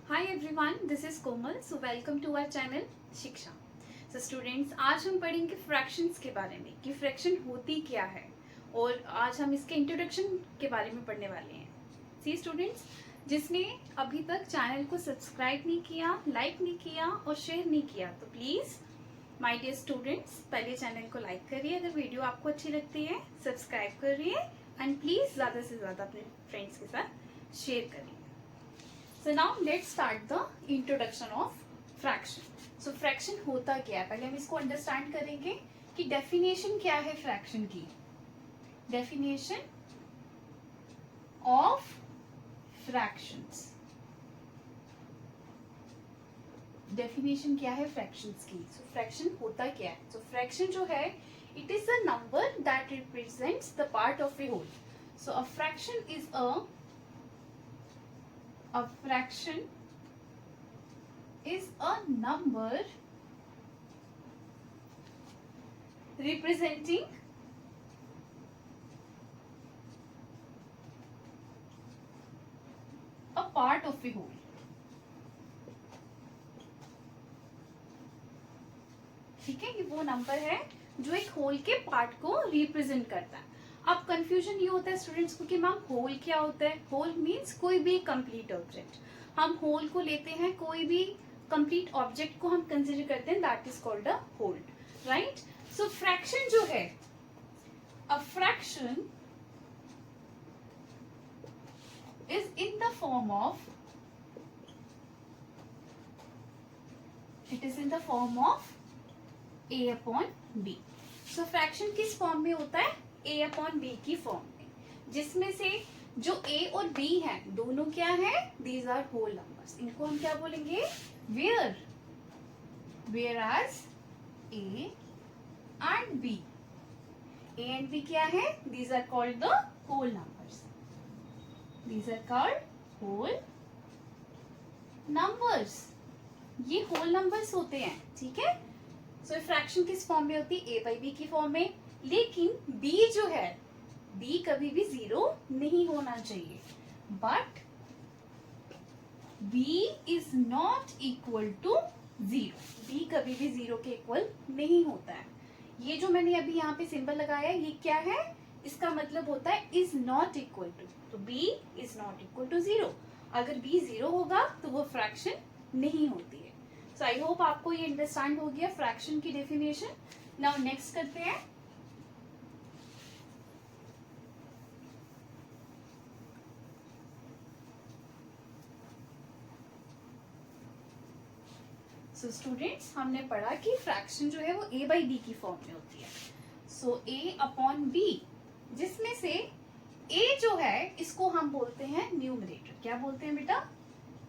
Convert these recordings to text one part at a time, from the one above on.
Hi everyone, this is Komal. So welcome to our channel Shiksha. So students, आज हम पढ़ेंगे fractions के बारे में कि फ्रैक्शन होती क्या है, और आज हम इसके इंट्रोडक्शन के बारे में पढ़ने वाले हैं। सी स्टूडेंट्स, जिसने अभी तक चैनल को सब्सक्राइब नहीं किया, लाइक नहीं किया और शेयर नहीं किया, तो प्लीज़ माय डियर स्टूडेंट्स, पहले चैनल को लाइक करिए, अगर वीडियो आपको अच्छी लगती है सब्सक्राइब करिए एंड प्लीज़ ज़्यादा से ज़्यादा अपने फ्रेंड्स के साथ शेयर करिए। So now let's start the introduction of fraction. So fraction होता क्या है, पहले हम इसको अंडरस्टैंड करेंगे कि डेफिनेशन क्या है फ्रैक्शन की। डेफिनेशन ऑफ फ्रैक्शंस, डेफिनेशन क्या है फ्रैक्शंस की। सो फ्रैक्शन होता क्या है। सो फ्रैक्शन जो है, it is a number that represents the part of a whole. So a fraction is a fraction is a number representing a part of a whole. ठीक है, ये वो नंबर है जो एक होल के पार्ट को रिप्रेजेंट करता है। अब कंफ्यूजन ये होता है स्टूडेंट्स को कि मैम होल क्या होता है। होल मीन्स कोई भी कंप्लीट ऑब्जेक्ट। हम होल को लेते हैं, कोई भी कंप्लीट ऑब्जेक्ट को हम कंसिडर करते हैं, that is called a whole, right. So fraction जो है, a fraction is in the form of, it is in the form of a upon b. So fraction किस फॉर्म में होता है, a अपॉन बी की फॉर्म में, जिसमें से जो a और b है दोनों क्या है, दीज आर होल नंबर्स। इनको हम क्या बोलेंगे, where, where as a and b, a and b क्या है, these are called the whole numbers, these are called whole numbers. ये होल नंबर्स होते हैं, ठीक है। सो फ्रैक्शन किस फॉर्म में होती है, a बाई बी की फॉर्म में। लेकिन b जो है, b कभी भी जीरो नहीं होना चाहिए, but b is not equal to zero. b कभी भी जीरो के इक्वल नहीं होता है। ये जो मैंने अभी यहाँ पे सिंबल लगाया है, ये क्या है, इसका मतलब होता है इज नॉट इक्वल टू। तो b is not equal to zero. अगर b जीरो होगा तो वो फ्रैक्शन नहीं होती है। सो आई होप आपको ये अंडरस्टैंड हो गया फ्रैक्शन की डेफिनेशन। नाउ नेक्स्ट करते हैं। सो स्टूडेंट्स, हमने पढ़ा कि फ्रैक्शन जो है वो a बाई बी की फॉर्म में होती है। सो a अपॉन बी, जिसमें से a जो है इसको हम बोलते हैं न्यूमरेटर। क्या बोलते हैं बेटा,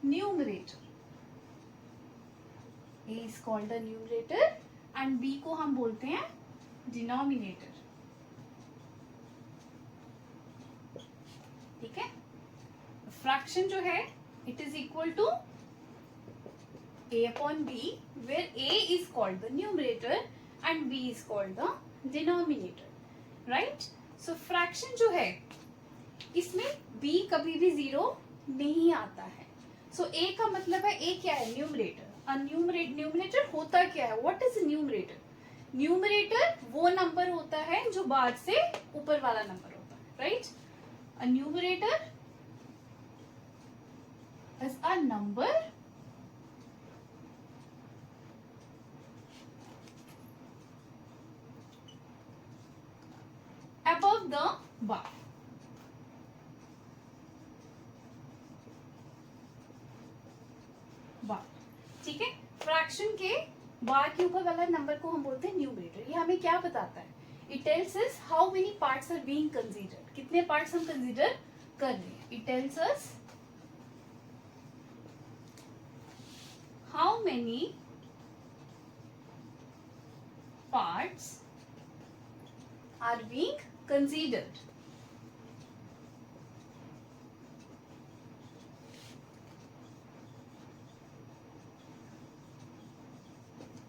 numerator. a is called the numerator and b को हम बोलते हैं डिनोमिनेटर, ठीक है। फ्रैक्शन जो है, it is equal to a upon b, where a is called the numerator and b is called the denominator, right? So fraction जो है, इसमें b कभी भी जीरो नहीं आता है। So a का मतलब है, a क्या है, न्यूमरेटर। न्यूमरेटर होता क्या है, व्हाट इज न्यूमरेटर। न्यूमरेटर वो नंबर होता है जो बाद से ऊपर वाला नंबर होता है, right. A numerator is a number above the bar, ठीक है। फ्रैक्शन के बार के ऊपर वाला नंबर को हम बोलते हैं न्यूमरेटर। ये हमें क्या बताता है, it tells us how many parts are being considered, कितने पार्ट्स हम कंसीडर कर रहे हैं। It tells us how many parts are being considered,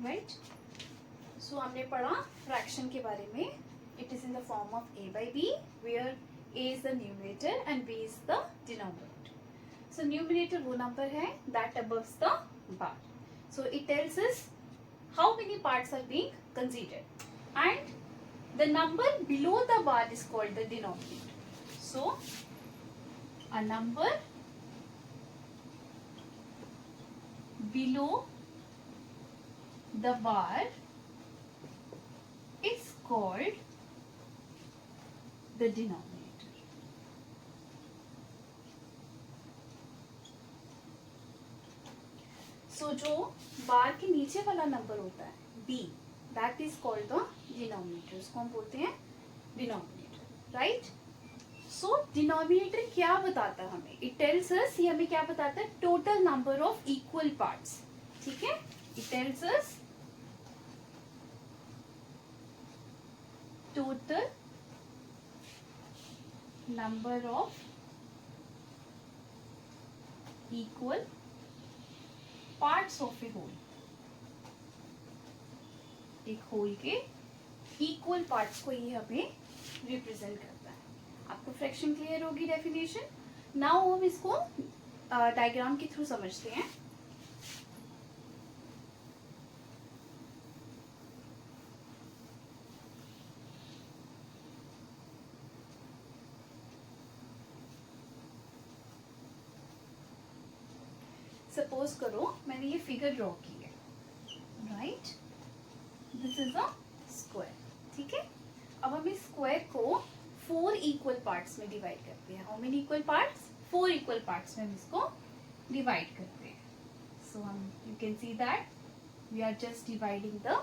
right. So हमने पढ़ा फ्रैक्शन के बारे में। It is in the form of a by b, where a is the numerator and b is the denominator. So numerator वो number है that above the bar. So it tells us how many parts are being considered, and the number below the bar is called the denominator. So a number below the bar is called the denominator. So जो बार के नीचे वाला number होता है b, that is called the denominator. उसको हम बोलते हैं denominator, right? So denominator क्या बताता है हमें? It tells us, ये हमें क्या बताता है? Total number of equal parts. ठीक है? It tells us total number of equal parts of a whole. एक होल के इक्वल पार्ट्स को ये हमें रिप्रेजेंट करता है. आपको फ्रैक्शन क्लियर होगी डेफिनेशन. नाउ हम इसको डायग्राम के थ्रू समझते हैं. सपोज करो मैंने ये फिगर ड्रॉ की है, right? This is a square. ठीक है, अब हम इस स्क्वायर को 4 इक्वल पार्ट्स में डिवाइड करते हैं. How many equal parts? 4 equal parts में हम इसको डिवाइड करते हैं. सो हम you can see that we are just dividing the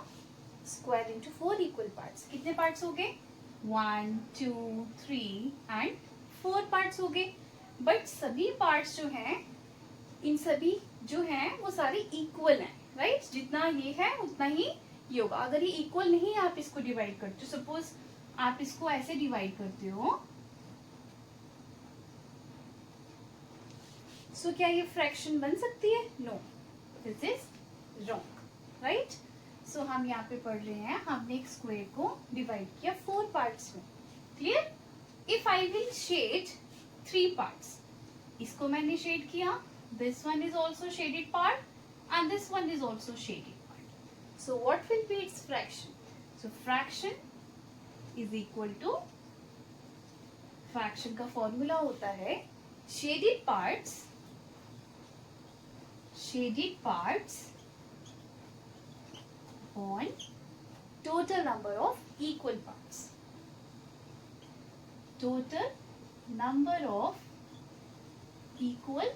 square into 4 equal parts. कितने पार्ट्स हो गए? 1 2 3 एंड 4 पार्ट्स हो गए. बट सभी पार्ट्स जो हैं, इन सभी जो हैं वो सारे इक्वल हैं, राइट? जितना ये है उतना ही ये होगा. अगर ये इक्वल नहीं है, आप इसको डिवाइड करते हो, सपोज आप इसको ऐसे डिवाइड करते हो, सो क्या ये फ्रैक्शन बन सकती है? No, this is wrong, right? So हम यहाँ पे पढ़ रहे हैं, हमने एक स्क्वायर को डिवाइड किया 4 पार्ट्स में. Clear? If I will shade 3 parts, इसको मैंने शेड किया, this one is also shaded part and this one is also shaded part. So what will be its fraction? So fraction is equal to, fraction का formula होता है shaded parts on total number of equal parts. Total number of equal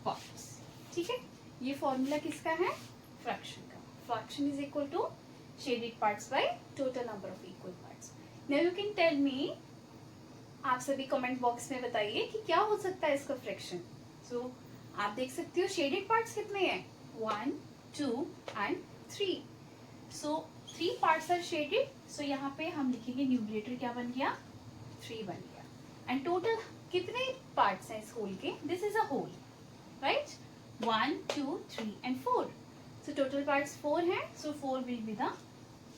parts. ठीक है, ये formula किसका है? Fraction का. Fraction is equal to shaded parts by total number of equal parts. Now you can tell me, आप सभी comment box में बताइए कि क्या हो सकता है इसका फ्रैक्शन. सो आप देख सकते हो शेडेड पार्ट्स कितने हैं? 1 2 and 3. So 3 parts are shaded. So यहाँ पे हम लिखेंगे न्यूमरेटर क्या बन गया? 3 बन गया. एंड टोटल कितने पार्ट्स हैं इस होल के? This is a whole, right? 1 2 3 and 4. So total parts 4 हैं. So 4 will be the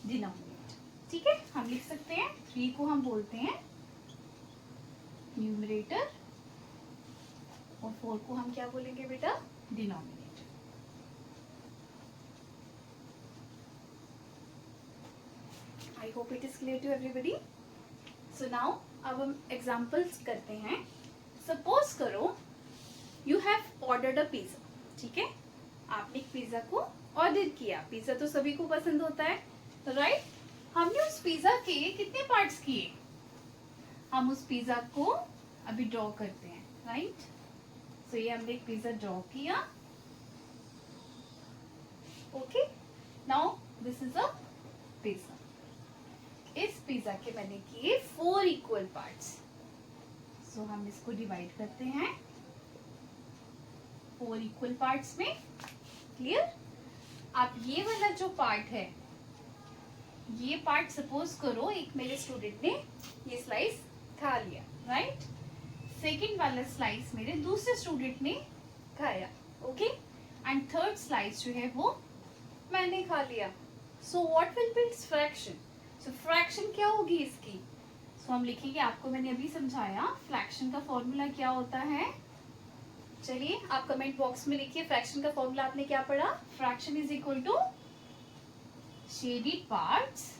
denominator. ठीक है, हम लिख सकते हैं 3 को हम बोलते हैं न्यूमरेटर और 4 को हम क्या बोलेंगे बेटा? Denominator. I hope it is clear to everybody. So now अब हम एग्जाम्पल्स करते हैं. सपोज करो you have ordered a pizza. ठीक है, आपने एक पिज्जा को ऑर्डर किया. पिज्जा तो सभी को पसंद होता है, राइट? हमने उस पिज्जा के कितने पार्ट्स किए? हम उस पिज्जा को अभी ड्रॉ करते हैं, राइट? सो ये हमने एक पिज्जा ड्रॉ किया. Okay, now this is a pizza. इस पिज्जा के मैंने किए 4 इक्वल पार्ट्स. सो हम इसको डिवाइड करते हैं 4 इक्वल पार्ट्स में. क्लियर? आप ये वाला जो पार्ट है, ये पार्ट सपोज करो एक मेरे स्टूडेंट ने ये स्लाइस खा लिया, राइट? सेकंड वाला स्लाइस मेरे दूसरे स्टूडेंट ने खाया. ओके, एंड थर्ड स्लाइस जो है वो मैंने खा लिया. So what will be it's fraction? So fraction क्या होगी इसकी? सो हम लिखेंगे, आपको मैंने अभी समझाया फ्रैक्शन का फॉर्मूला क्या होता है। चलिए आप कमेंट बॉक्स में लिखिए फ्रैक्शन का फॉर्मूला आपने क्या पढ़ा। Fraction is equal to shaded parts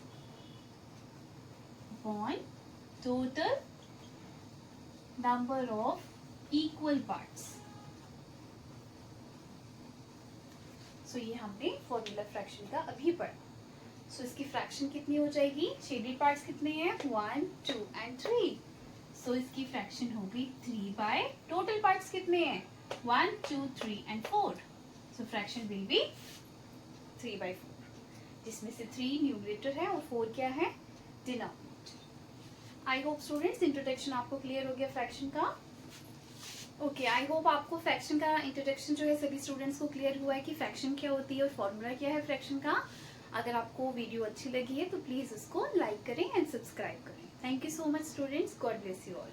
upon total number of equal parts. So ये हमने फॉर्मूला फ्रैक्शन का अभी पढ़ा। सो इसकी फ्रैक्शन कितनी हो जाएगी, शेडेड पार्ट्स कितने हैं 1 2 एंड 3। सो इसकी फ्रैक्शन होगी 3 बाय टोटल पार्ट्स कितने हैं 1 2 3 and 4। So fraction will be 3 by 4, जिसमें से 3 न्यूमरेटर है और 4 क्या है denominator. I hope students introduction आपको क्लियर हो गया फ्रैक्शन का। ओके, आई होप आपको फ्रैक्शन का इंट्रोडक्शन जो है सभी स्टूडेंट्स को क्लियर हुआ है कि फ्रैक्शन क्या होती है और फॉर्मूला क्या है फ्रैक्शन का। अगर आपको वीडियो अच्छी लगी है तो प्लीज़ उसको लाइक करें एंड सब्सक्राइब करें। Thank you so much students, God bless you all.